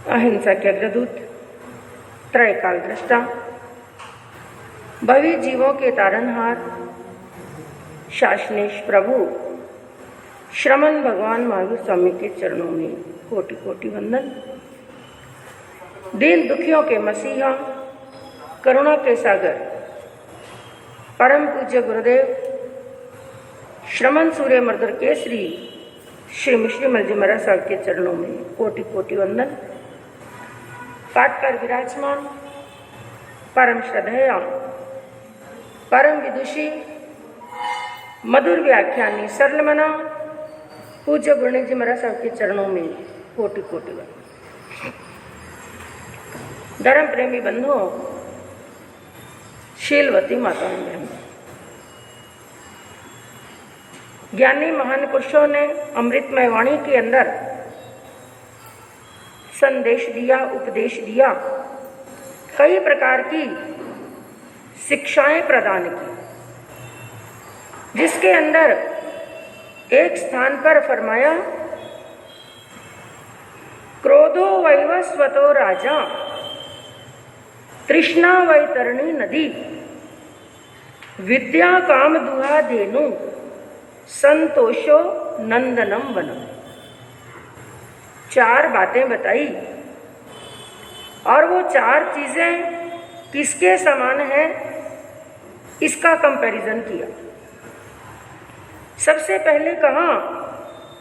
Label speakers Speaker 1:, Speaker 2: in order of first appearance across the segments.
Speaker 1: अहिंसा के अग्रदूत, त्रैकाल दृष्टा, भवी जीवों के तारनहार, शासनेश प्रभु श्रमण भगवान महावीर स्वामी के चरणों में कोटि कोटि वंदन। दीन दुखियों के मसीहा, करुणा के सागर, परम पूज्य गुरुदेव श्रमण सूर्य मर्दर केसरी श्री मुश्लिम जी महाराज साहब के चरणों में कोटि कोटि वंदन। पाठ पर विराजमान परम श्रद्धेय, परम विदुषी, मधुर व्याख्यानी, सरल मना पूज्य गुरुदेव जी महाराज साहब के चरणों में कोटि कोटि वंदन। धर्म प्रेमी बंधुओं, शीलवती माताओं बहनों, ज्ञानी महान पुरुषों ने अमृतमय वाणी के अंदर संदेश दिया, उपदेश दिया, कई प्रकार की शिक्षाएं प्रदान की, जिसके अंदर एक स्थान पर फरमाया, क्रोधो वैवस्वतो राजा, तृष्णा वैतरणी नदी, विद्या काम दुहा धेनु, संतोषो नंदनम वनम। चार बातें बताई और वो चार चीजें किसके समान है इसका कंपैरिजन किया। सबसे पहले कहा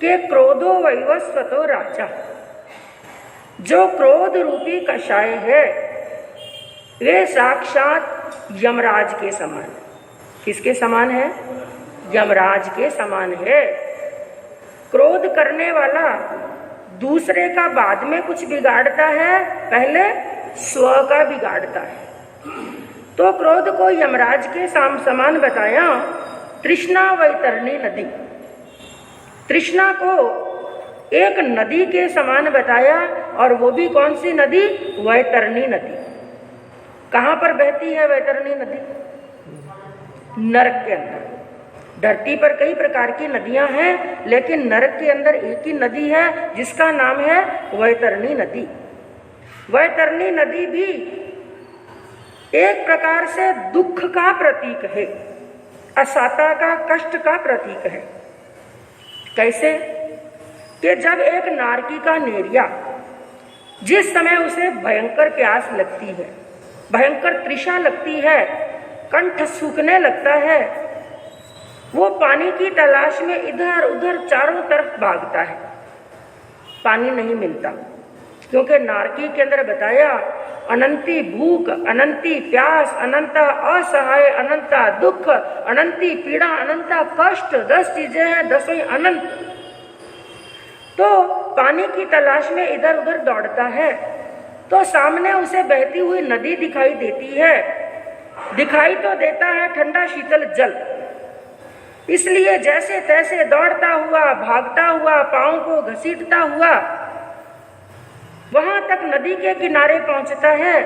Speaker 1: कि क्रोधो वैवस्वतो राजा, जो क्रोध रूपी कषाय है वे साक्षात यमराज के समान है। किसके समान है? यमराज के समान है। क्रोध करने वाला दूसरे का बाद में कुछ बिगाड़ता है, पहले स्व का बिगाड़ता है। तो क्रोध को यमराज के समान बताया। तृष्णा वैतरणी नदी, तृष्णा को एक नदी के समान बताया, और वो भी कौन सी नदी? वैतरणी नदी। कहाँ पर बहती है वैतरणी नदी? नरक के अंदर। धरती पर कई प्रकार की नदियां हैं, लेकिन नरक के अंदर एक ही नदी है जिसका नाम है वैतरणी नदी। वैतरणी नदी भी एक प्रकार से दुख का प्रतीक है, असाता का, कष्ट का प्रतीक है। कैसे? कि जब एक नारकी का नेरिया, जिस समय उसे भयंकर प्यास लगती है, भयंकर तृषा लगती है, कंठ सूखने लगता है, वो पानी की तलाश में इधर उधर चारों तरफ भागता है, पानी नहीं मिलता। क्योंकि नारकी के अंदर बताया, अनंती भूख, अनंती प्यास, अनंता असहाय, अनंता दुख, अनंती पीड़ा, अनंता कष्ट, 10 चीजें हैं, 10 ही अनंत। तो पानी की तलाश में इधर उधर दौड़ता है, तो सामने उसे बहती हुई नदी दिखाई देती है। दिखाई तो देता है ठंडा शीतल जल, इसलिए जैसे तैसे दौड़ता हुआ, भागता हुआ, पांव को घसीटता हुआ वहां तक नदी के किनारे पहुंचता है।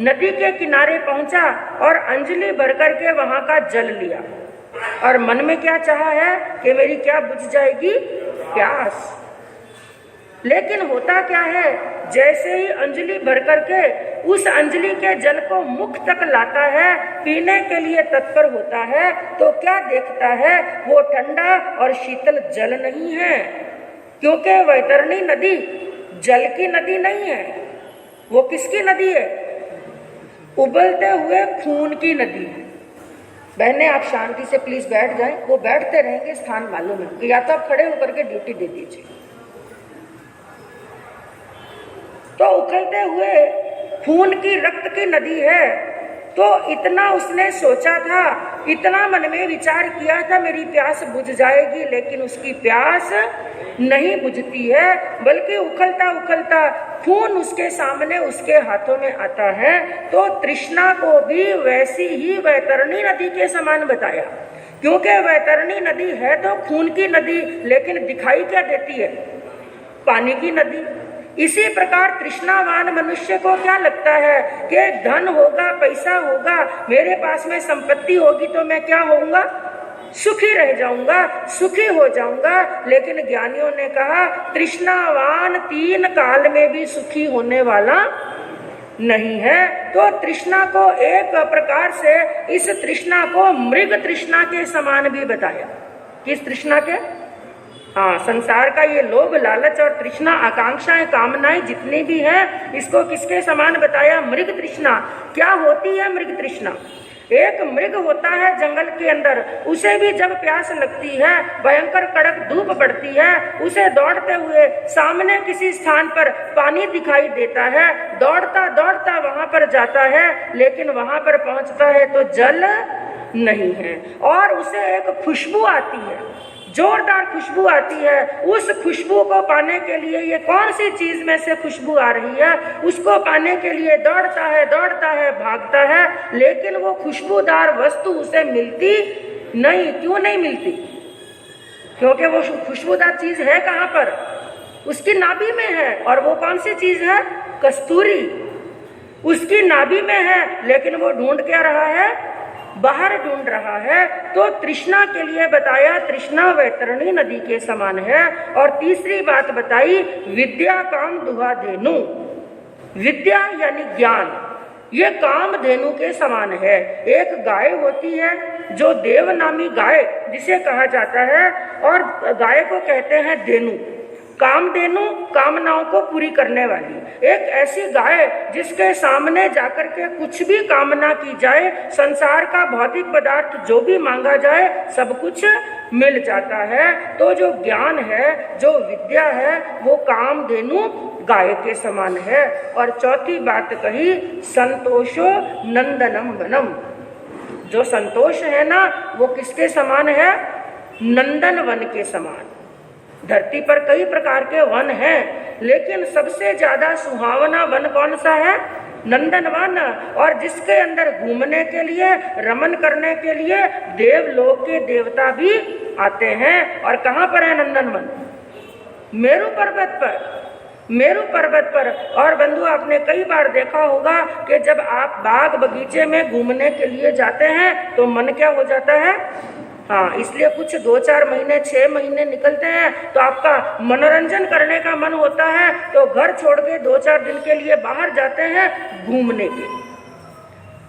Speaker 1: नदी के किनारे पहुंचा और अंजलि भर करके वहां का जल लिया, और मन में क्या चाहा है कि मेरी क्या बुझ जाएगी? प्यास। लेकिन होता क्या है, जैसे ही अंजलि भर करके उस अंजलि के जल को मुख तक लाता है, पीने के लिए तत्पर होता है, तो क्या देखता है? वो ठंडा और शीतल जल नहीं है, क्योंकि वैतरणी नदी जल की नदी नहीं है। वो किसकी नदी है? उबलते हुए खून की नदी। बहने, आप शांति से प्लीज बैठ जाएं। वो बैठते रहेंगे, स्थान मालूम है, या तो आप खड़े होकर के ड्यूटी दे दीजिए। तो उखलते हुए खून की, रक्त की नदी है। तो इतना उसने सोचा था, इतना मन में विचार किया था, मेरी प्यास बुझ जाएगी, लेकिन उसकी प्यास नहीं बुझती है, बल्कि उखलता उखलता खून उसके सामने, उसके हाथों में आता है। तो तृष्णा को भी वैसी ही वैतरणी नदी के समान बताया, क्योंकि वैतरणी नदी है तो खून की नदी, लेकिन दिखाई क्या देती है? पानी की नदी। इसी प्रकार तृष्णावान मनुष्य को क्या लगता है कि धन होगा, पैसा होगा, मेरे पास में संपत्ति होगी तो मैं क्या होऊंगा? सुखी रह जाऊंगा, सुखी हो जाऊंगा। लेकिन ज्ञानियों ने कहा तृष्णावान 3 काल में भी सुखी होने वाला नहीं है। तो तृष्णा को एक प्रकार से, इस तृष्णा को मृग तृष्णा के समान भी बताया। किस तृष्णा के? हाँ, संसार का ये लोभ, लालच और तृष्णा, आकांक्षाएं, कामनाएं जितनी भी हैं, इसको किसके समान बताया? मृग तृष्णा। क्या होती है मृग तृष्णा? एक मृग होता है जंगल के अंदर, उसे भी जब प्यास लगती है, भयंकर कड़क धूप पड़ती है, उसे दौड़ते हुए सामने किसी स्थान पर पानी दिखाई देता है, दौड़ता दौड़ता वहां पर जाता है, लेकिन वहां पर पहुंचता है तो जल नहीं है और उसे एक खुशबू आती है, जोरदार खुशबू आती है। उस खुशबू को पाने के लिए, ये कौन सी चीज में से खुशबू आ रही है, उसको पाने के लिए दौड़ता है, भागता है, लेकिन वो खुशबूदार वस्तु उसे मिलती नहीं। क्यों नहीं मिलती? क्योंकि वो खुशबूदार चीज है कहाँ पर? उसकी नाभि में है। और वो कौन सी चीज है? कस्तूरी उसकी नाभि में है, लेकिन वो ढूंढ क्या रहा है? बाहर ढूंढ रहा है। तो तृष्णा के लिए बताया तृष्णा वैतरणी नदी के समान है। और तीसरी बात बताई विद्या काम दुहा धेनु। विद्या यानी ज्ञान, ये काम धेनु के समान है। एक गाय होती है जो देवनामी गाय जिसे कहा जाता है, और गाय को कहते हैं धेनु। कामधेनु कामनाओं को पूरी करने वाली एक ऐसी गाय जिसके सामने जाकर के कुछ भी कामना की जाए, संसार का भौतिक पदार्थ जो भी मांगा जाए सब कुछ मिल जाता है। तो जो ज्ञान है, जो विद्या है, वो कामधेनु गाय के समान है। और चौथी बात कही संतोषो नंदनम वनम। जो संतोष है ना, वो किसके समान है? नंदन वन के समान। धरती पर कई प्रकार के वन हैं, लेकिन सबसे ज्यादा सुहावना वन कौन सा है? नंदन वन। और जिसके अंदर घूमने के लिए, रमन करने के लिए देवलोक के देवता भी आते हैं। और कहाँ पर है नंदन वन? मेरू पर्वत पर। मेरू पर्वत पर। और बंधु, आपने कई बार देखा होगा कि जब आप बाग बगीचे में घूमने के लिए जाते हैं तो मन क्या हो जाता है? हाँ, इसलिए कुछ 2-4 महीने, 6 महीने निकलते हैं तो आपका मनोरंजन करने का मन होता है, तो घर छोड़ के 2-4 दिन के लिए बाहर जाते हैं घूमने के लिए।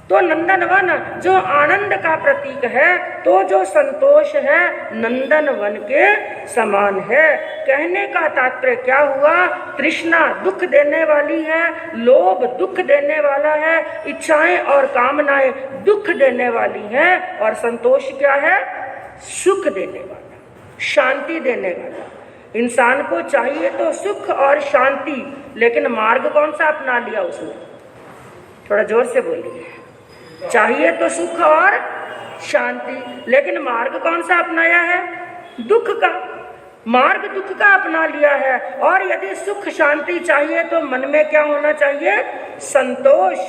Speaker 1: तो नंदनवन जो आनंद का प्रतीक है, तो जो संतोष है नंदन वन के समान है। कहने का तात्पर्य क्या हुआ? तृष्णा दुख देने वाली है, लोभ दुख देने वाला है, इच्छाएं और कामनाएं दुख देने वाली हैं, और संतोष क्या है? सुख देने वाला, शांति देने वाला। इंसान को चाहिए तो सुख और शांति, लेकिन मार्ग कौन सा अपना लिया उसने? थोड़ा जोर से बोलिए। चाहिए तो सुख और शांति, लेकिन मार्ग कौन सा अपनाया है? दुख का। मार्ग दुख का अपना लिया है। और यदि सुख शांति चाहिए तो मन में क्या होना चाहिए? संतोष।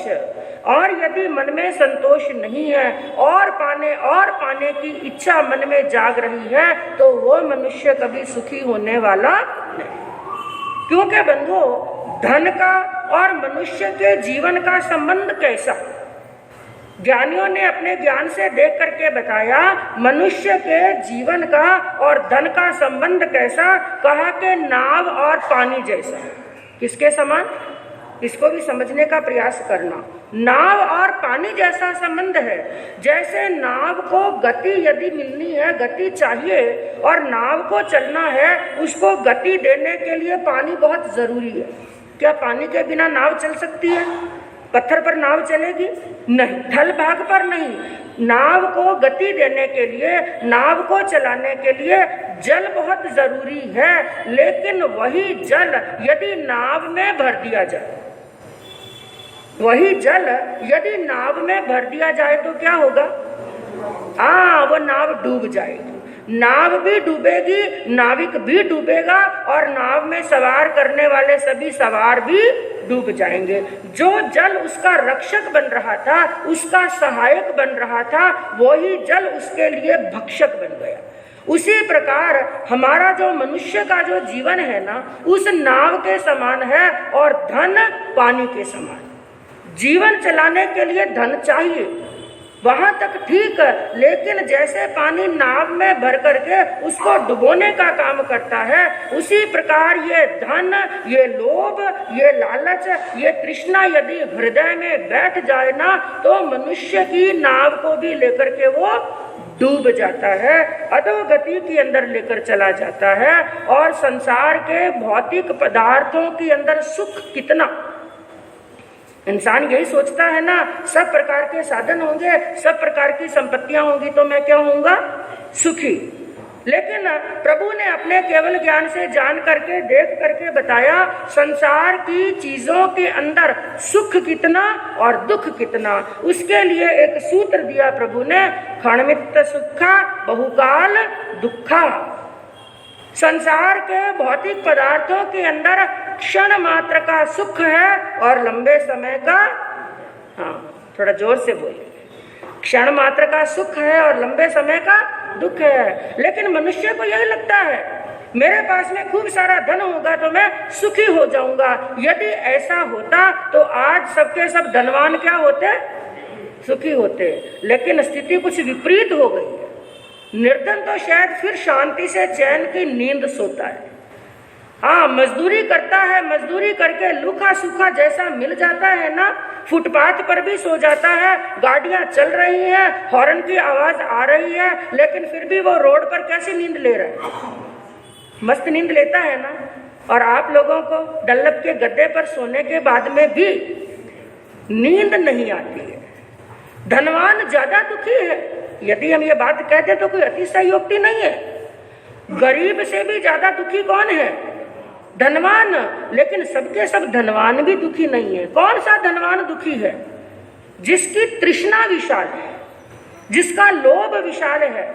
Speaker 1: और यदि मन में संतोष नहीं है और पाने की इच्छा मन में जाग रही है, तो वो मनुष्य कभी सुखी होने वाला नहीं। क्योंकि बंधुओं, धन का और मनुष्य के जीवन का संबंध कैसा? ज्ञानियों ने अपने ज्ञान से देख करके बताया मनुष्य के जीवन का और धन का संबंध कैसा। कहा कि नाव और पानी जैसा। किसके समान? इसको भी समझने का प्रयास करना। नाव और पानी जैसा संबंध है। जैसे नाव को गति यदि मिलनी है, गति चाहिए, और नाव को चलना है, उसको गति देने के लिए पानी बहुत जरूरी है। क्या पानी के बिना नाव चल सकती है? पत्थर पर नाव चलेगी? नहीं। थल भाग पर नहीं। नाव को गति देने के लिए, नाव को चलाने के लिए जल बहुत जरूरी है। लेकिन वही जल यदि नाव में भर दिया जाए, वही जल यदि नाव में भर दिया जाए तो क्या होगा? वो नाव डूब जाएगी। नाव भी डूबेगी, नाविक भी डूबेगा, और नाव में सवार करने वाले सभी सवार भी डूब जाएंगे। जो जल उसका रक्षक बन रहा था, उसका सहायक बन रहा था, वही जल उसके लिए भक्षक बन गया। उसी प्रकार हमारा जो मनुष्य का जो जीवन है ना, उस नाव के समान है, और धन पानी के समान। जीवन चलाने के लिए धन चाहिए, वहां तक ठीक, लेकिन जैसे पानी नाव में भर करके उसको डुबोने का काम करता है, उसी प्रकार ये धन, ये लोभ, ये लालच, ये तृष्णा यदि हृदय में बैठ जाए ना, तो मनुष्य की नाव को भी लेकर के वो डूब जाता है, अधोगति के अंदर लेकर चला जाता है। और संसार के भौतिक पदार्थों के अंदर सुख कितना, इंसान यही सोचता है ना, सब प्रकार के साधन होंगे, सब प्रकार की संपत्तियां होंगी तो मैं क्या होऊंगा, सुखी। लेकिन प्रभु ने अपने केवल ज्ञान से जान करके, देख करके बताया संसार की चीजों के अंदर सुख कितना और दुख कितना। उसके लिए एक सूत्र दिया प्रभु ने, क्षणमित्त सुखा बहुकाल दुखा। संसार के भौतिक पदार्थों के अंदर क्षण मात्र का सुख है और लंबे समय का, हाँ थोड़ा जोर से बोलिए, क्षण मात्र का सुख है और लंबे समय का दुख है। लेकिन मनुष्य को यही लगता है मेरे पास में खूब सारा धन होगा तो मैं सुखी हो जाऊंगा। यदि ऐसा होता तो आज सबके सब धनवान क्या होते, सुखी होते। लेकिन स्थिति कुछ विपरीत हो गई है। निर्धन तो शायद फिर शांति से चैन की नींद सोता है, हाँ मजदूरी करता है, मजदूरी करके लूखा सूखा जैसा मिल जाता है ना, फुटपाथ पर भी सो जाता है, गाड़ियां चल रही हैं, हॉर्न की आवाज आ रही है, लेकिन फिर भी वो रोड पर कैसी नींद ले रहा है, मस्त नींद लेता है ना। और आप लोगों को डल्लब के गद्दे पर सोने के बाद में भी नींद नहीं आती है। धनवान ज्यादा दुखी है, यदि हम ये बात कहते तो कोई अतिशयोक्ति नहीं है। गरीब से भी ज्यादा दुखी कौन है, धनवान। लेकिन सबके सब धनवान भी दुखी नहीं है। कौन सा धनवान दुखी है, जिसकी तृष्णा विशाल है, जिसका लोभ विशाल है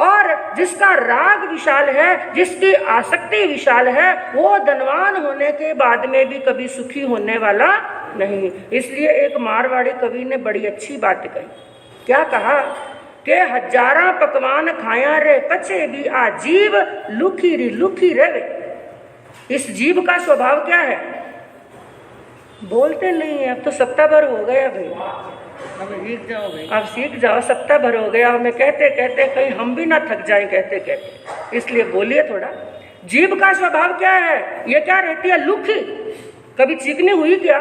Speaker 1: और जिसका राग विशाल है, जिसकी आसक्ति विशाल है, वो धनवान होने के बाद में भी कभी सुखी होने वाला नहीं। इसलिए एक मारवाड़ी कवि ने बड़ी अच्छी बात कही। क्या कहा कि हजारा पकवान खाया रे पचे भी आ जीव लुखी री लुखी रवे। इस जीव का स्वभाव क्या है, बोलते नहीं है। अब तो सप्ताह भर हो गया भाई, अब सीख जाओ, सप्ताह भर हो गया। मैं कहते कहते कहीं हम भी ना थक जाएं कहते कहते, इसलिए बोलिए थोड़ा। जीव का स्वभाव क्या है, ये क्या रहती है, लुखी। कभी चीकनी हुई क्या?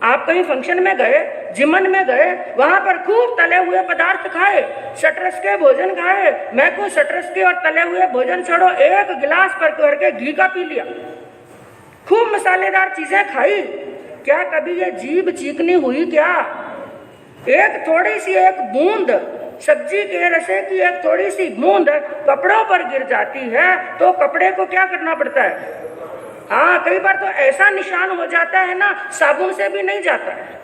Speaker 1: आप कहीं फंक्शन में गए, जिमन में गए, वहां पर खूब तले हुए पदार्थ खाए, शटरस के भोजन खाए। मैं को शटरस के और तले हुए भोजन छोड़ो, एक गिलास पर करके घी का पी लिया, खूब मसालेदार चीजें खाई। क्या कभी ये जीभ चीकनी हुई क्या? एक थोड़ी सी एक बूंद सब्जी के रसे की एक थोड़ी सी बूंद कपड़ों पर गिर जाती है तो कपड़े को क्या करना पड़ता है? हाँ, कई बार तो ऐसा निशान हो जाता है ना, साबुन से भी नहीं जाता है।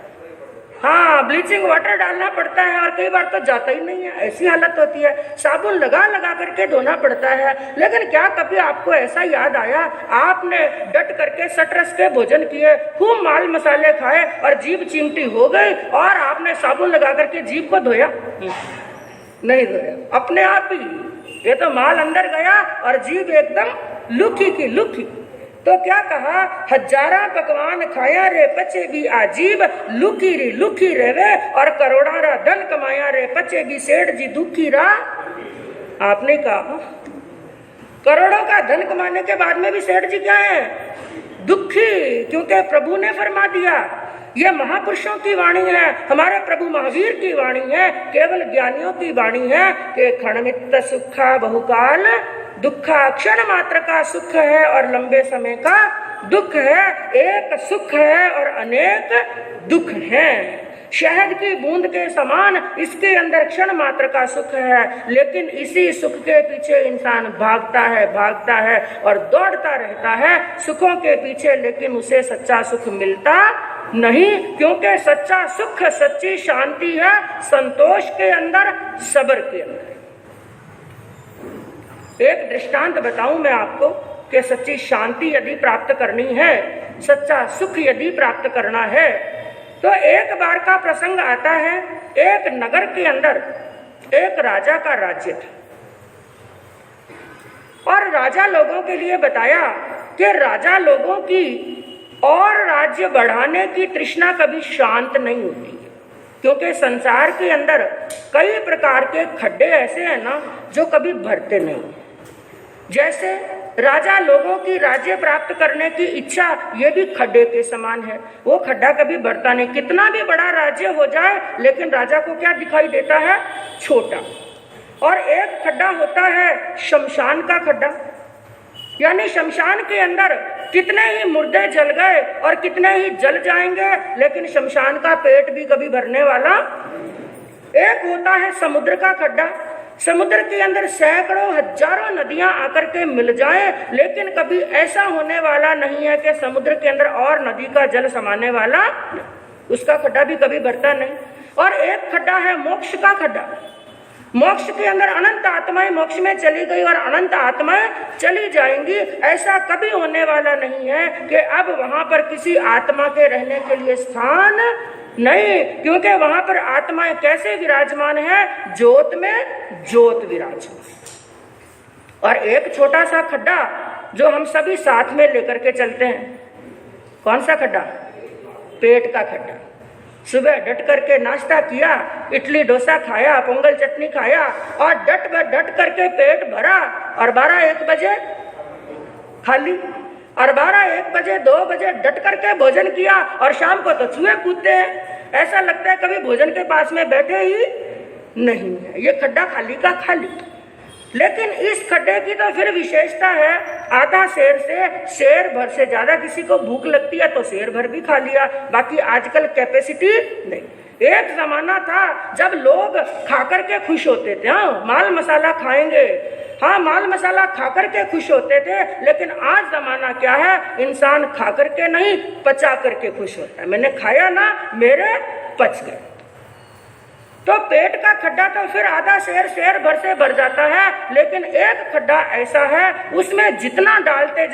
Speaker 1: हाँ, ब्लीचिंग वाटर डालना पड़ता है और कई बार तो जाता ही नहीं है, ऐसी हालत होती है। साबुन लगा लगा करके धोना पड़ता है। लेकिन क्या कभी आपको ऐसा याद आया, आपने डट करके सटरस के भोजन किए, खूब माल मसाले खाए और जीभ चिमटी हो गई और आपने साबुन लगा करके जीभ को धोया? नहीं धोया, अपने आप ही। ये तो माल अंदर गया और जीभ एकदम लुकी की लुकी। तो क्या कहा, हजारा पकवान खाया रे पचे भी आजीब, लुकी री लुकी रेवे और करोड़ारा धन कमाया रे पचे भी सेठ जी दुखी रा। आपने कहा करोड़ों का धन कमाने के बाद में भी सेठ जी क्या है? दुखी। क्योंकि प्रभु ने फरमा दिया, ये महापुरुषों की वाणी है, हमारे प्रभु महावीर की वाणी है, केवल ज्ञानियों की वाणी है कि क्षणमित्त सुखा बहुकाल दुखा। क्षण मात्र का सुख है और लंबे समय का दुख है। एक सुख है और अनेक दुख हैं। शहद की बूंद के समान इसके अंदर क्षण मात्र का सुख है, लेकिन इसी सुख के पीछे इंसान भागता है और दौड़ता रहता है सुखों के पीछे, लेकिन उसे सच्चा सुख मिलता नहीं। क्योंकि सच्चा सुख, सच्ची शांति है संतोष के अंदर, सब्र के अंदर। एक दृष्टांत बताऊं मैं आपको कि सच्ची शांति यदि प्राप्त करनी है, सच्चा सुख यदि प्राप्त करना है, तो एक बार का प्रसंग आता है। एक नगर के अंदर एक राजा का राज्य था और राजा लोगों के लिए बताया कि राजा लोगों की और राज्य बढ़ाने की तृष्णा कभी शांत नहीं होती है। क्योंकि संसार के अंदर कई प्रकार के खड्डे ऐसे हैं ना जो कभी भरते नहीं। जैसे राजा लोगों की राज्य प्राप्त करने की इच्छा, ये भी खड्डे के समान है, वो खड्डा कभी भरता नहीं। कितना भी बड़ा राज्य हो जाए लेकिन राजा को क्या दिखाई देता है? छोटा। और एक खड्डा होता है शमशान का खड्डा, यानी शमशान के अंदर कितने ही मुर्दे जल गए और कितने ही जल जाएंगे, लेकिन शमशान का पेट भी कभी भरने वाला। एक होता है समुद्र का खड्डा, समुद्र के अंदर सैकड़ों हजारों नदियां आकर के मिल जाएं, लेकिन कभी ऐसा होने वाला नहीं है कि समुद्र के अंदर और नदी का जल समाने वाला, उसका खड्डा भी कभी भरता नहीं। और एक खड्डा है मोक्ष का खड्डा, मोक्ष के अंदर अनंत आत्माएं मोक्ष में चली गई और अनंत आत्माएं चली जाएंगी, ऐसा कभी होने वाला नहीं है कि अब वहां पर किसी आत्मा के रहने के लिए स्थान नहीं, क्योंकि वहां पर आत्माएं कैसे विराजमान है? ज्योत में ज्योत विराजमान। और एक छोटा सा खड्डा जो हम सभी साथ में लेकर के चलते हैं, कौन सा खड्डा? पेट का खड्डा। सुबह डट करके नाश्ता किया, इडली डोसा खाया, पोंगल चटनी खाया और डट करके पेट भरा और 12-1 बजे खाली, और 12-1 बजे 2 बजे डट करके भोजन किया और शाम को तो चूहे कूदते हैं, ऐसा लगता है कभी भोजन के पास में बैठे ही नहीं है। ये खड्डा खाली का खाली। लेकिन इस खड्डे की तो फिर विशेषता है, आधा शेर भर से ज्यादा किसी को भूख लगती है तो शेर भर भी खा लिया, बाकी आजकल कैपेसिटी नहीं। एक जमाना था जब लोग खाकर के खुश होते थे, हाँ माल मसाला खाएंगे, हाँ माल मसाला खाकर के खुश होते थे, लेकिन आज जमाना क्या है? इंसान खाकर के नहीं पचा करके खुश होता है। मैंने खाया ना, मेरे पच गए। तो पेट का खड्डा तो फिर आधा शेर भर से भर जाता है, लेकिन एक खड्डा ऐसा है उसमें जितना डालते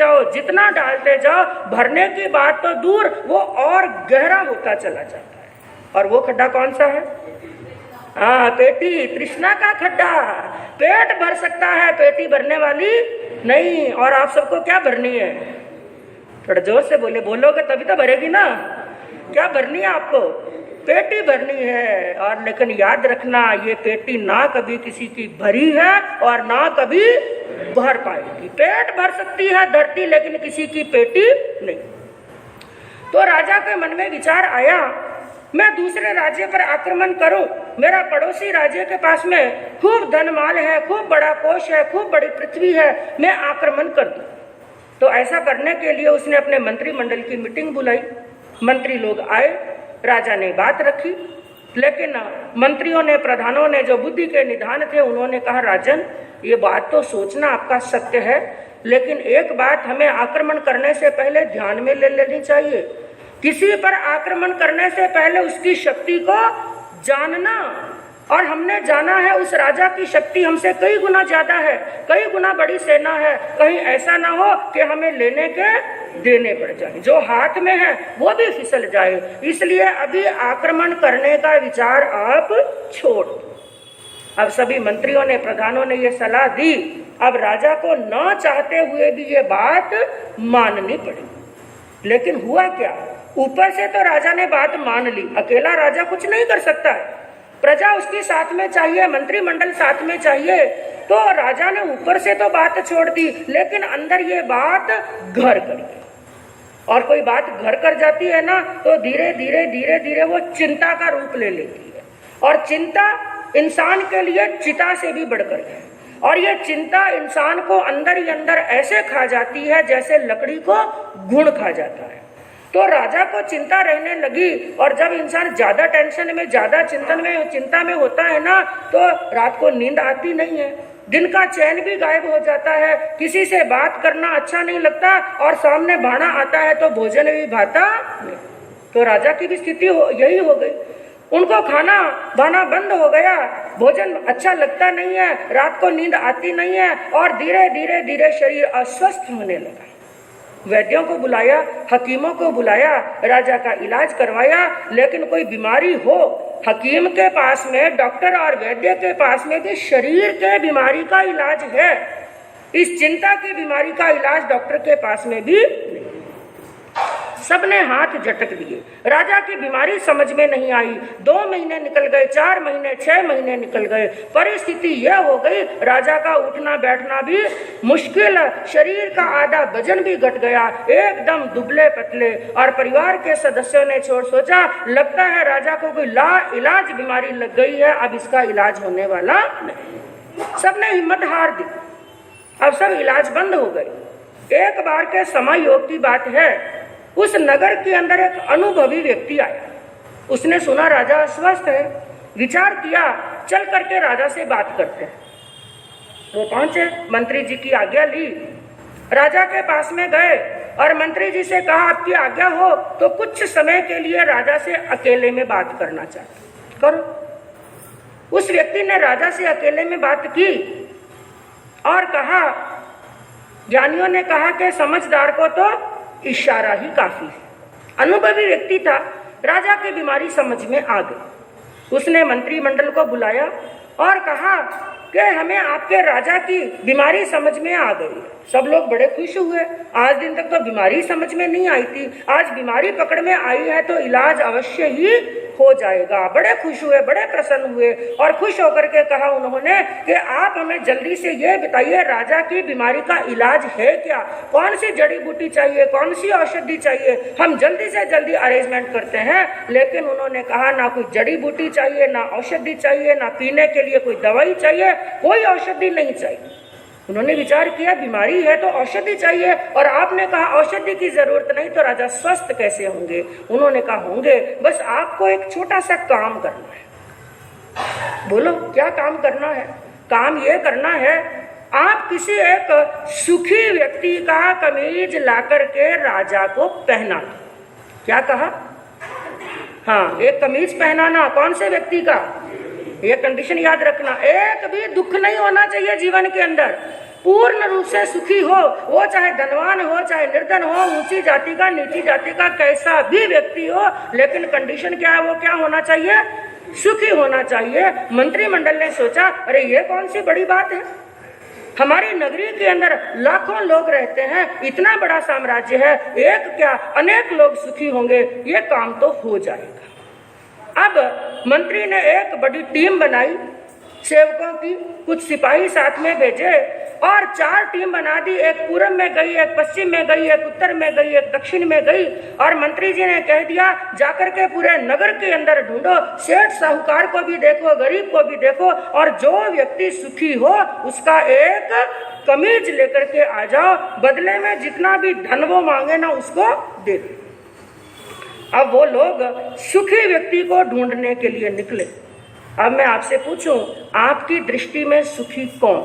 Speaker 1: जाओ भरने की बात तो दूर, वो और गहरा होता चला जाता है। और वो खड्डा कौन सा है? हाँ, पेटी, तृष्णा का खड्डा। पेट भर सकता है, पेटी भरने वाली नहीं। और आप सबको क्या भरनी है? थोड़ा जोर से बोलोगे तभी तो भरेगी ना। क्या भरनी है आपको? पेटी भरनी है। और लेकिन याद रखना, ये पेटी ना कभी किसी की भरी है और ना कभी भर पाएगी। पेट भर सकती है धरती, लेकिन किसी की पेटी नहीं। तो राजा के मन में विचार आया, मैं दूसरे राज्य पर आक्रमण करूं, मेरा पड़ोसी राज्य के पास में खूब धन माल है, खूब बड़ा कोष है, खूब बड़ी पृथ्वी है, मैं आक्रमण कर दूं। तो ऐसा करने के लिए उसने अपने मंत्रिमंडल की मीटिंग बुलाई। मंत्री लोग आए, राजा ने बात रखी, लेकिन मंत्रियों ने, प्रधानों ने, जो बुद्धि के निधान थे, उन्होंने कहा, राजन ये बात तो सोचना आपका सत्य है, लेकिन एक बात हमें आक्रमण करने से पहले ध्यान में ले लेनी चाहिए। किसी पर आक्रमण करने से पहले उसकी शक्ति को जानना, और हमने जाना है उस राजा की शक्ति हमसे कई गुना ज्यादा है, कई गुना बड़ी सेना है। कहीं ऐसा ना हो कि हमें लेने के देने पड़ जाए, जो हाथ में है वो भी फिसल जाए। इसलिए अभी आक्रमण करने का विचार आप छोड़ दो। अब सभी मंत्रियों ने, प्रधानों ने ये सलाह दी। अब राजा को न चाहते हुए भी ये बात माननी पड़ी। लेकिन हुआ क्या? ऊपर से तो राजा ने बात मान ली, अकेला राजा कुछ नहीं कर सकता है, प्रजा उसके साथ में चाहिए, मंत्रिमंडल साथ में चाहिए। तो राजा ने ऊपर से तो बात छोड़ दी, लेकिन अंदर ये बात घर कर गई। और कोई बात घर कर जाती है ना, तो धीरे धीरे वो चिंता का रूप ले लेती है। और चिंता इंसान के लिए चिता से भी बढ़कर है। और ये चिंता इंसान को अंदर ही अंदर ऐसे खा जाती है जैसे लकड़ी को घुन खा जाता है। तो राजा को चिंता रहने लगी। और जब इंसान ज्यादा टेंशन में, ज्यादा चिंता में होता है ना, तो रात को नींद आती नहीं है, दिन का चैन भी गायब हो जाता है, किसी से बात करना अच्छा नहीं लगता, और सामने भाना आता है तो भोजन भी भाता नहीं। तो राजा की भी स्थिति यही हो गई। उनको खाना भाना बंद हो गया, भोजन अच्छा लगता नहीं है, रात को नींद आती नहीं है, और धीरे धीरे शरीर अस्वस्थ होने लगा। वैद्यों को बुलाया, हकीमों को बुलाया, राजा का इलाज करवाया, लेकिन कोई बीमारी हो, हकीम के पास में, डॉक्टर और वैद्य के पास में भी शरीर के बीमारी का इलाज है, इस चिंता की बीमारी का इलाज डॉक्टर के पास में भी नहीं। सबने हाथ झटक दिए। राजा की बीमारी समझ में नहीं आई। 2 महीने निकल गए, 4 महीने, 6 महीने निकल गए। परिस्थिति यह हो गई, राजा का उठना बैठना भी मुश्किल, शरीर का आधा वजन भी घट गया, एकदम दुबले पतले। और परिवार के सदस्यों ने सोचा लगता है राजा को कोई लाइलाज बीमारी लग गई है, अब इसका इलाज होने वाला नहीं। सबने हिम्मत हार दी, अब सब इलाज बंद हो गए। एक बार के समय योग की बात है, उस नगर के अंदर एक अनुभवी व्यक्ति आया। उसने सुना राजा अस्वस्थ है, विचार किया चल करके राजा से बात करते हैं। वो पहुंचे, मंत्री जी की आज्ञा ली, राजा के पास में गए और मंत्री जी से कहा आपकी आज्ञा हो तो कुछ समय के लिए राजा से अकेले में बात करना चाहते, करो। उस व्यक्ति ने राजा से अकेले में बात की और कहा, ज्ञानियों ने कहा कि समझदार को तो इशारा ही काफी है। अनुभवी व्यक्ति था, राजा की बीमारी समझ में आ गई। उसने मंत्रिमंडल को बुलाया और कहा कि हमें आपके राजा की बीमारी समझ में आ गई। सब लोग बड़े खुश हुए, आज दिन तक तो बीमारी समझ में नहीं आई थी, आज बीमारी पकड़ में आई है तो इलाज अवश्य ही हो जाएगा। बड़े खुश हुए, बड़े प्रसन्न हुए और खुश होकर के कहा उन्होंने कि आप हमें जल्दी से ये बताइए राजा की बीमारी का इलाज है क्या, कौन सी जड़ी बूटी चाहिए, कौन सी औषधि चाहिए, हम जल्दी से जल्दी अरेंजमेंट करते हैं। लेकिन उन्होंने कहा ना कोई जड़ी बूटी चाहिए, ना औषधि चाहिए, ना पीने के लिए कोई दवाई चाहिए, कोई औषधि नहीं चाहिए। उन्होंने विचार किया बीमारी है तो औषधि चाहिए और आपने कहा औषधि की जरूरत नहीं, तो राजा स्वस्थ कैसे होंगे? उन्होंने कहा होंगे, बस आपको एक छोटा सा काम करना है। बोलो क्या काम करना है? काम ये करना है, आप किसी एक सुखी व्यक्ति का कमीज ला करके राजा को पहना दो। क्या कहा? हाँ, एक कमीज पहनाना। कौन से व्यक्ति का? ये कंडीशन याद रखना, एक भी दुख नहीं होना चाहिए जीवन के अंदर, पूर्ण रूप से सुखी हो, वो चाहे धनवान हो चाहे निर्धन हो, ऊंची जाति का नीची जाति का कैसा भी व्यक्ति हो, लेकिन कंडीशन क्या है? वो क्या होना चाहिए? सुखी होना चाहिए। मंत्रिमंडल ने सोचा अरे ये कौन सी बड़ी बात है, हमारी नगरी के अंदर लाखों लोग रहते हैं, इतना बड़ा साम्राज्य है, एक क्या अनेक लोग सुखी होंगे, ये काम तो हो जाएगा। अब मंत्री ने एक बड़ी टीम बनाई सेवकों की, कुछ सिपाही साथ में भेजे और 4 टीम बना दी। एक पूरब में गई, एक पश्चिम में गई, एक उत्तर में गई, एक दक्षिण में गई। और मंत्री जी ने कह दिया जाकर के पूरे नगर के अंदर ढूंढो, सेठ साहूकार को भी देखो, गरीब को भी देखो, और जो व्यक्ति सुखी हो उसका एक कमीज लेकर के आ जाओ, बदले में जितना भी धन वो मांगे ना उसको दे दो। अब वो लोग सुखी व्यक्ति को ढूंढने के लिए निकले। अब मैं आपसे पूछूं, आपकी दृष्टि में सुखी कौन?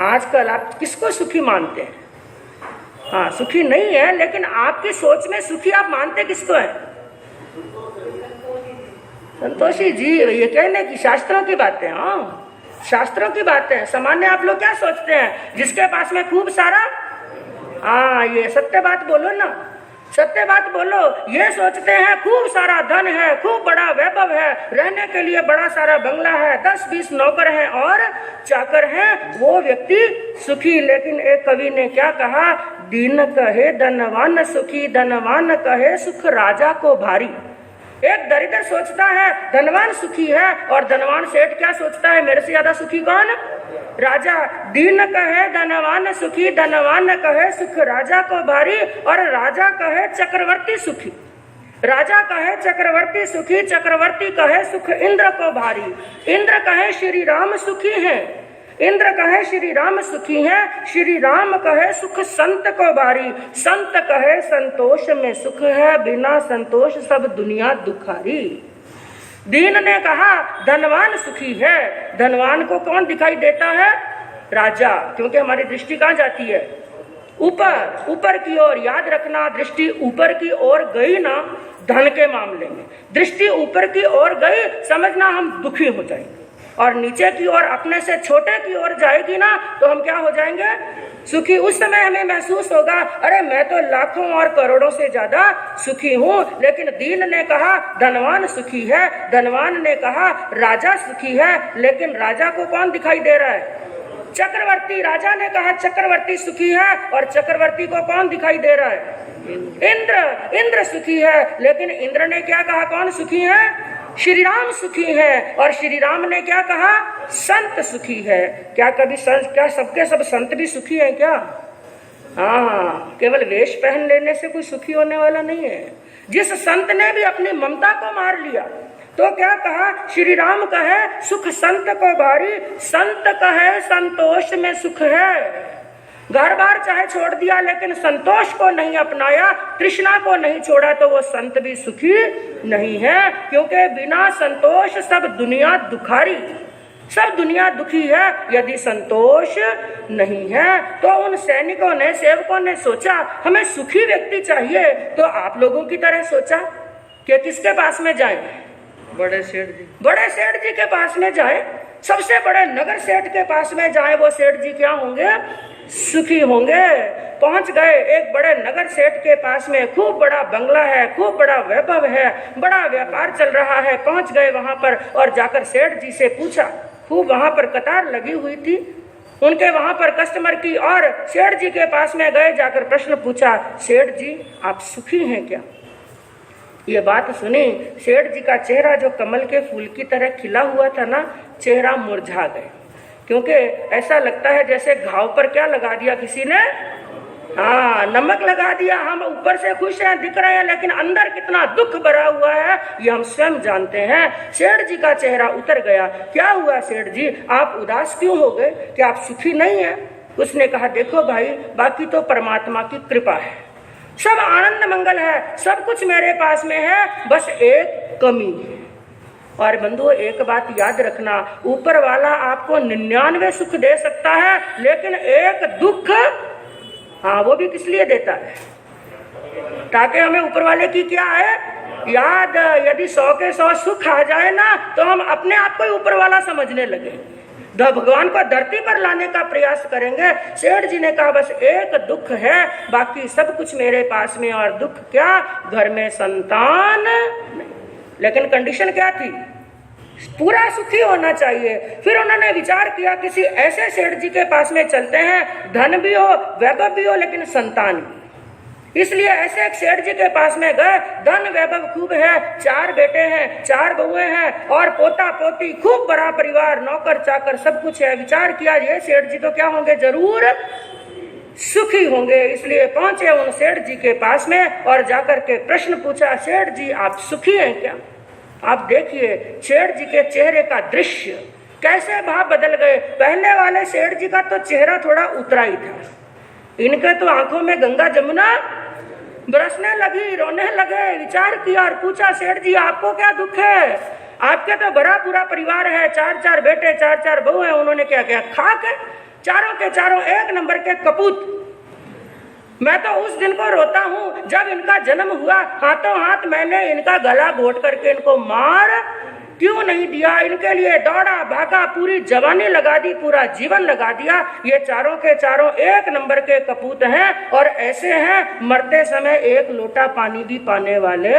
Speaker 1: आजकल आप किसको सुखी मानते हैं? हाँ, सुखी नहीं है, लेकिन आपकी सोच में सुखी आप मानते किसको है? संतोषी जी, ये कहने की शास्त्रों की बातें। हाँ, शास्त्रों की बातें। सामान्य आप लोग क्या सोचते हैं? जिसके पास में खूब सारा, हाँ, ये सत्य बात बोलो ना, सत्य बात बोलो। ये सोचते हैं खूब सारा धन है, खूब बड़ा वैभव है, रहने के लिए बड़ा सारा बंगला है, 10-20 नौकर हैं और चाकर हैं, वो व्यक्ति सुखी। लेकिन एक कवि ने क्या कहा? दीन कहे धनवान सुखी, धनवान कहे सुख राजा को भारी। एक दरिद्र सोचता है धनवान सुखी है, और धनवान सेठ क्या सोचता है? मेरे से ज्यादा सुखी कौन? राजा। दीन कहे धनवान सुखी, धनवान कहे सुख राजा को भारी, और राजा कहे चक्रवर्ती सुखी। राजा कहे चक्रवर्ती सुखी, चक्रवर्ती कहे सुख इंद्र को भारी। इंद्र कहे श्री राम सुखी हैं, इंद्र कहे श्री राम सुखी हैं, श्री राम कहे सुख संत को भारी। संत कहे संतोष में सुख है, बिना संतोष सब दुनिया दुखारी। दीन ने कहा धनवान सुखी है। धनवान को कौन दिखाई देता है? राजा। क्योंकि हमारी दृष्टि कहाँ जाती है? ऊपर, ऊपर की ओर। याद रखना, दृष्टि ऊपर की ओर गई ना धन के मामले में, दृष्टि ऊपर की ओर गई समझना हम दुखी हो जाएंगे, और नीचे की ओर अपने से छोटे की ओर जाएगी ना तो हम क्या हो जाएंगे? सुखी। उस समय हमें महसूस होगा अरे मैं तो लाखों और करोड़ों से ज्यादा सुखी हूँ। लेकिन दीन ने कहा धनवान सुखी है, धनवान ने कहा राजा सुखी है। लेकिन राजा को कौन दिखाई दे रहा है? चक्रवर्ती राजा ने कहा चक्रवर्ती सुखी है, और चक्रवर्ती को कौन दिखाई दे रहा है? इंद्र। इंद्र सुखी है, लेकिन इंद्र ने क्या कहा? कौन सुखी है? श्री राम सुखी है। और श्री राम ने क्या कहा? संत सुखी है। क्या कभी संत, क्या सबके सब संत भी सुखी है क्या? हाँ, केवल वेश पहन लेने से कोई सुखी होने वाला नहीं है। जिस संत ने भी अपनी ममता को मार लिया तो क्या कहा? श्री राम कहे सुख संत को भारी, संत कहे संतोष में सुख है। घर बार चाहे छोड़ दिया लेकिन संतोष को नहीं अपनाया, तृष्णा को नहीं छोड़ा, तो वो संत भी सुखी नहीं है। क्योंकि बिना संतोष सब दुनिया दुखारी, सब दुनिया दुखी है यदि संतोष नहीं है। तो उन सैनिकों ने, सेवकों ने सोचा हमें सुखी व्यक्ति चाहिए, तो आप लोगों की तरह सोचा कि किसके पास में जाएं? बड़े सेठ जी। बड़े सेठ जी के पास में जाएं, सबसे बड़े नगर सेठ के पास में जाएं। वो सेठ जी क्या होंगे? सुखी होंगे। पहुंच गए एक बड़े नगर सेठ के पास में, खूब बड़ा बंगला है, खूब बड़ा वैभव है, बड़ा व्यापार चल रहा है। पहुंच गए वहां पर और जाकर सेठ जी से पूछा, खूब वहां पर कतार लगी हुई थी उनके वहां पर कस्टमर की, और सेठ जी के पास में गए, जाकर प्रश्न पूछा, सेठ जी आप सुखी हैं क्या? ये बात सुनी, सेठ जी का चेहरा जो कमल के फूल की तरह खिला हुआ था ना, चेहरा मुरझा गए। क्योंकि ऐसा लगता है जैसे घाव पर क्या लगा दिया किसी ने? हाँ, नमक लगा दिया। हम ऊपर से खुश हैं, दिख रहे हैं, लेकिन अंदर कितना दुख भरा हुआ है ये हम स्वयं जानते हैं। सेठ जी का चेहरा उतर गया। क्या हुआ सेठ जी, आप उदास क्यों हो गए? क्या आप सुखी नहीं हैं? उसने कहा, देखो भाई, बाकी तो परमात्मा की कृपा है, सब आनंद मंगल है, सब कुछ मेरे पास में है, बस एक कमी है। और बंधुओं एक बात याद रखना, ऊपर वाला आपको 99 सुख दे सकता है, लेकिन एक दुख, हाँ, वो भी किस लिए देता है? ताकि हमें ऊपर वाले की क्या है याद। यदि 100 के 100 सुख आ जाए ना, तो हम अपने आप को ही ऊपर वाला समझने लगे, भगवान को धरती पर लाने का प्रयास करेंगे। सेठ जी ने कहा, बस एक दुख है, बाकी सब कुछ मेरे पास में। और दुख क्या? घर में संतान नहीं। लेकिन कंडीशन क्या थी? पूरा सुखी होना चाहिए। फिर उन्होंने विचार किया, किसी ऐसे सेठ जी के पास में चलते हैं, धन भी हो, वैभव भी हो, लेकिन संतान भी। इसलिए ऐसे एक सेठ जी के पास में गए, धन वैभव खूब है, 4 बेटे हैं, 4 बहुएं हैं, और पोता पोती, खूब बड़ा परिवार, नौकर चाकर सब कुछ है। विचार किया ये सेठ जी तो क्या होंगे? जरूर सुखी होंगे। इसलिए पहुंचे उन सेठ जी के पास में और जाकर के प्रश्न पूछा, सेठ जी आप सुखी हैं क्या? आप देखिए सेठ जी के चेहरे का दृश्य, कैसे भाव बदल गए। पहले वाले सेठ जी का तो चेहरा थोड़ा उतरा ही था, इनके तो आंखों में गंगा जमुना बरसने लगी, रोने लगे। विचार किया और पूछा, सेठ जी आपको क्या दुख है? आपके तो बड़ा पूरा परिवार है, 4-4 बेटे, 4-4 बहू है। उन्होंने क्या किया? खाक है, चारों के चारों एक नंबर के कपूत। मैं तो उस दिन को रोता हूँ जब इनका जन्म हुआ, हाथों हाथ मैंने इनका गला घोट करके इनको मार क्यों नहीं दिया। इनके लिए दौड़ा भागा, पूरी जवानी लगा दी, पूरा जीवन लगा दिया। ये चारों के चारों एक नंबर के कपूत हैं, और ऐसे हैं मरते समय एक लोटा पानी भी पाने वाले।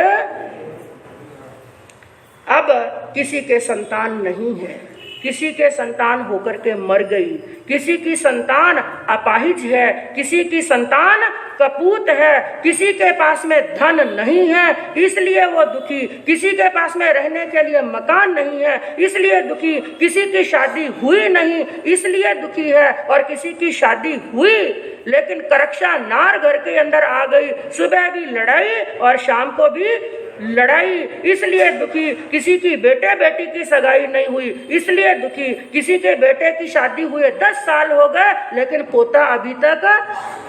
Speaker 1: अब किसी के संतान नहीं है, किसी के संतान होकर के मर गई, किसी की संतान अपाहिज है, किसी की संतान कपूत है, किसी के पास में धन नहीं है इसलिए वो दुखी, किसी के पास में रहने के लिए मकान नहीं है इसलिए दुखी, किसी की शादी हुई नहीं इसलिए दुखी है, और किसी की शादी हुई लेकिन करक्षा नार घर के अंदर आ गई, सुबह भी लड़ाई और शाम को भी लड़ाई इसलिए दुखी, किसी की बेटे बेटी की सगाई नहीं हुई इसलिए दुखी, किसी के बेटे की शादी हुए 10 साल हो गए लेकिन पोता अभी तक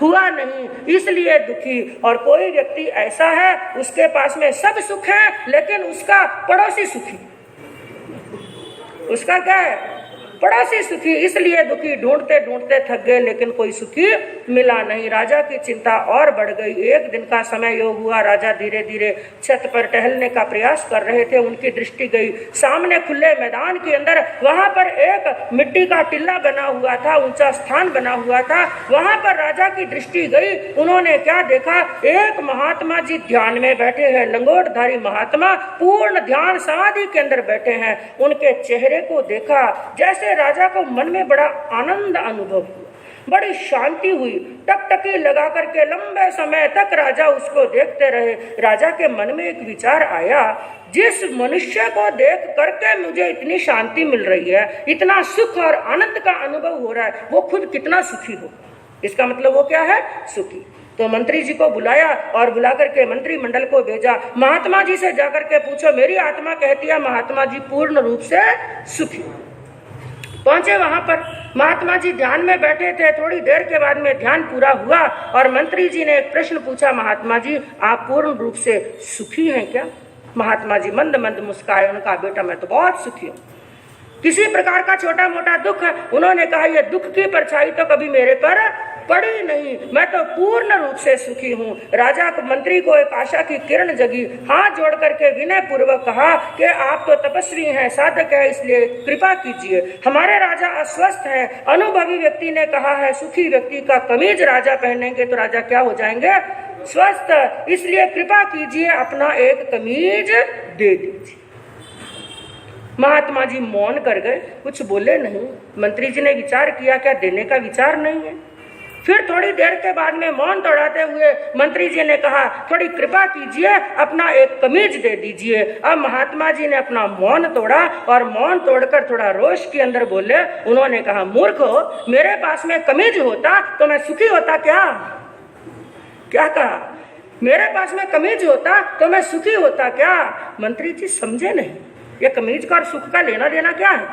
Speaker 1: हुआ नहीं इसलिए दुखी। और कोई व्यक्ति ऐसा है उसके पास में सब सुख है लेकिन उसका पड़ोसी सुखी, उसका क्या है? पड़ोसी सुखी, इसलिए दुखी। ढूंढते ढूंढते थक गए लेकिन कोई सुखी मिला नहीं। राजा की चिंता और बढ़ गई। एक दिन का समय योग हुआ, राजा धीरे धीरे छत पर टहलने का प्रयास कर रहे थे। उनकी दृष्टि गई सामने खुले मैदान के अंदर, वहां पर एक मिट्टी का टिल्ला बना हुआ था, ऊंचा स्थान बना हुआ था, वहां पर राजा की दृष्टि गई। उन्होंने क्या देखा? एक महात्मा जी ध्यान में बैठे हैं, लंगोटधारी महात्मा पूर्ण ध्यान समाधि के अंदर बैठे हैं। उनके चेहरे को देखा, जैसे राजा को मन में बड़ा आनंद अनुभव हुआ, बड़ी शांति हुई। टकटकी लगा करके लंबे समय तक राजा उसको देखते रहे। राजा के मन में एक विचार आया, जिस मनुष्य को देख करके मुझे इतनी शांति मिल रही है, इतना सुख और आनंद का अनुभव हो रहा है, वो खुद कितना सुखी हो। इसका मतलब वो क्या है? सुखी। तो मंत्री जी को बुलाया और बुला करके मंत्रिमंडल को भेजा, महात्मा जी से जाकर के पूछो, मेरी आत्मा कहती है महात्मा जी पूर्ण रूप से सुखी। पहुंचे वहां पर, महात्मा जी ध्यान में बैठे थे। थोड़ी देर के बाद में ध्यान पूरा हुआ और मंत्री जी ने एक प्रश्न पूछा, महात्मा जी आप पूर्ण रूप से सुखी हैं क्या? महात्मा जी मंद मंद मुस्काए, उनका बेटा मैं तो बहुत सुखी हूँ, किसी प्रकार का छोटा मोटा दुख है। उन्होंने कहा ये दुख की परछाई तो कभी मेरे पर पड़ी नहीं, मैं तो पूर्ण रूप से सुखी हूँ। राजा को, मंत्री को एक आशा की किरण जगी, हाथ जोड़ करके विनय पूर्वक कहा कि आप तो तपस्वी हैं, साधक है, इसलिए कृपा कीजिए। हमारे राजा अस्वस्थ हैं। अनुभवी व्यक्ति ने कहा है सुखी व्यक्ति का कमीज राजा पहनेंगे तो राजा क्या हो जाएंगे? स्वस्थ। इसलिए कृपा कीजिए, अपना एक कमीज दे दीजिए। महात्मा जी मौन कर गए, कुछ बोले नहीं। मंत्री जी ने विचार किया, क्या देने का विचार नहीं है? फिर थोड़ी देर के बाद में मौन तोड़ाते हुए मंत्री जी ने कहा, थोड़ी कृपा कीजिए, अपना एक कमीज दे दीजिए। अब महात्मा जी ने अपना मौन तोड़ा और मौन तोड़कर थोड़ा रोष के अंदर बोले। उन्होंने कहा, मूर्ख हो, मेरे पास में कमीज होता तो मैं सुखी होता क्या? क्या कहा? मेरे पास में कमीज होता तो मैं सुखी होता क्या? मंत्री जी समझे नहीं, ये कमीज का और सुख का लेना देना क्या है,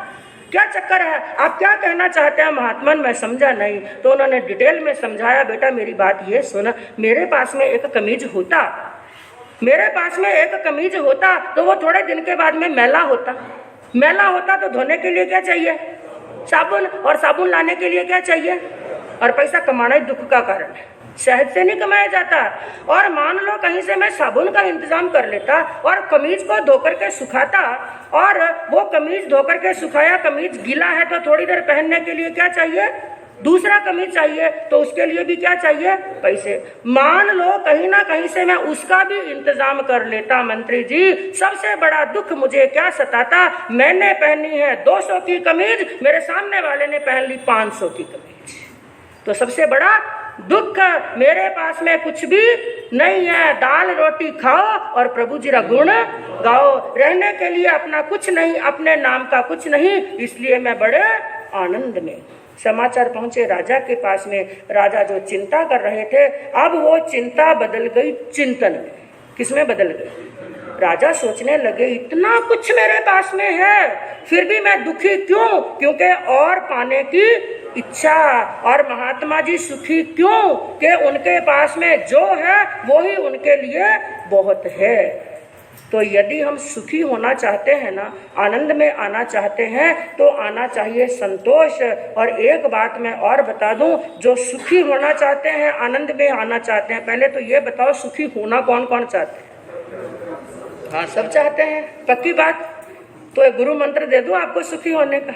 Speaker 1: क्या चक्कर है, आप क्या कहना चाहते हैं महात्मन? मैं समझा नहीं। तो उन्होंने डिटेल में समझाया, बेटा मेरी बात ये सुन, मेरे पास में एक कमीज होता, मेरे पास में एक कमीज होता तो वो थोड़े दिन के बाद में मैला होता, मैला होता तो धोने के लिए क्या चाहिए? साबुन, और साबुन लाने के लिए क्या चाहिए? और पैसा कमाना ही दुख का कारण है, शहद से नहीं कमाया जाता। और मान लो कहीं से मैं साबुन का इंतजाम कर लेता और कमीज को धोकर के सुखाता, और वो कमीज धोकर के सुखाया, कमीज गीला है तो थोड़ी देर पहनने के लिए क्या चाहिए? दूसरा कमीज चाहिए, तो उसके लिए भी क्या चाहिए? पैसे। मान लो कहीं ना कहीं से मैं उसका भी इंतजाम कर लेता। मंत्री जी सबसे बड़ा दुख मुझे क्या सताता, मैंने पहनी है 200 की कमीज, मेरे सामने वाले ने पहन ली 500 की कमीज, तो सबसे बड़ा दुख मेरे पास में कुछ भी नहीं है। दाल रोटी खाओ और प्रभु जी का गुण गाओ, रहने के लिए अपना कुछ नहीं, अपने नाम का कुछ नहीं, इसलिए मैं बड़े आनंद में। समाचार पहुंचे राजा के पास में। राजा जो चिंता कर रहे थे, अब वो चिंता बदल गई चिंतन में। किसमें बदल गई? राजा सोचने लगे, इतना कुछ मेरे पास में है, फिर भी मैं दुखी क्यों? क्योंकि और पाने की इच्छा। और महात्मा जी सुखी क्यों? कि उनके पास में जो है वो ही उनके लिए बहुत है। तो यदि हम सुखी होना चाहते हैं ना, आनंद में आना चाहते हैं, तो आना चाहिए संतोष। और एक बात मैं और बता दूं, जो सुखी होना चाहते हैं, आनंद में आना चाहते हैं, पहले तो ये बताओ सुखी होना कौन कौन चाहते हैं? हाँ, सब चाहते हैं, पक्की बात। तो एक गुरु मंत्र दे दूं आपको सुखी होने का,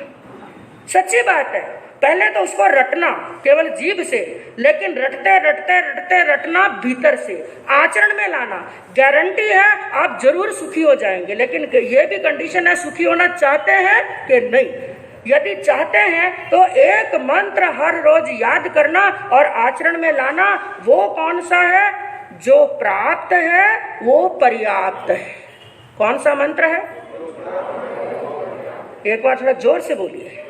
Speaker 1: सच्ची बात है। पहले तो उसको रटना केवल जीभ से, लेकिन रटते रटते रटते रटना भीतर से, आचरण में लाना। गारंटी है आप जरूर सुखी हो जाएंगे, लेकिन ये भी कंडीशन है, सुखी होना चाहते हैं कि नहीं। यदि चाहते हैं तो एक मंत्र हर रोज याद करना और आचरण में लाना। वो कौन सा है? जो प्राप्त है वो पर्याप्त है। कौन सा मंत्र है? एक बार थोड़ा जोर से बोलिए।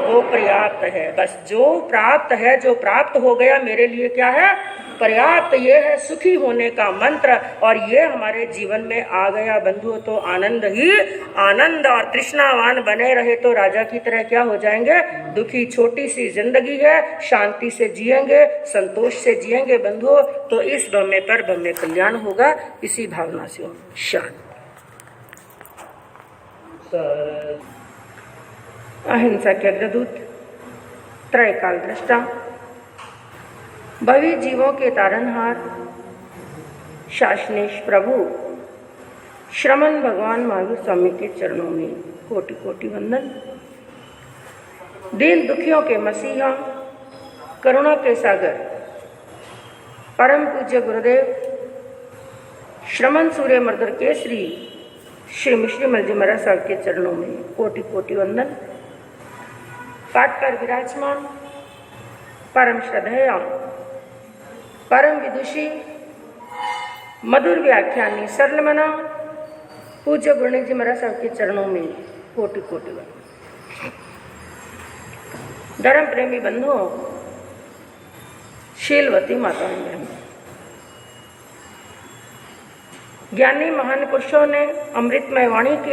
Speaker 1: वो पर्याप्त है। बस जो प्राप्त है, जो प्राप्त हो गया, मेरे लिए क्या है? पर्याप्त। ये है सुखी होने का मंत्र, और ये हमारे जीवन में आ गया बंधुओं तो आनंद ही आनंद। और तृष्णावान बने रहे तो राजा की तरह क्या हो जाएंगे? दुखी। छोटी सी जिंदगी है, शांति से जिएंगे, संतोष से जिएंगे बंधुओं, तो इस ब्रह्मे पर ब्रह्मे कल्याण होगा। इसी भावना से शांति। अहिंसा के अग्रदूत, त्रैकाल दृष्टा, भवी जीवों के तारनहार, शासनेश प्रभु श्रमण भगवान महावीर स्वामी के चरणों में कोटि कोटि वंदन। दीन दुखियों के मसीहा, करुणा के सागर, परम पूज्य गुरुदेव श्रमण सूर्य मर्दर केसरी श्री मिश्री मलजी महाराज साहब के चरणों में कोटि कोटि वंदन। पाठ पर विराजमान परम श्रद्धेय परम विदुषी मधुर व्याख्यानी सरल मना पूज्य गुरुनानक जी महाराज साहब के चरणों में कोटि कोटि धर्म प्रेमी बंधुओं, शीलवती माताओं बहनों, ज्ञानी महान पुरुषों ने अमृतमय वाणी की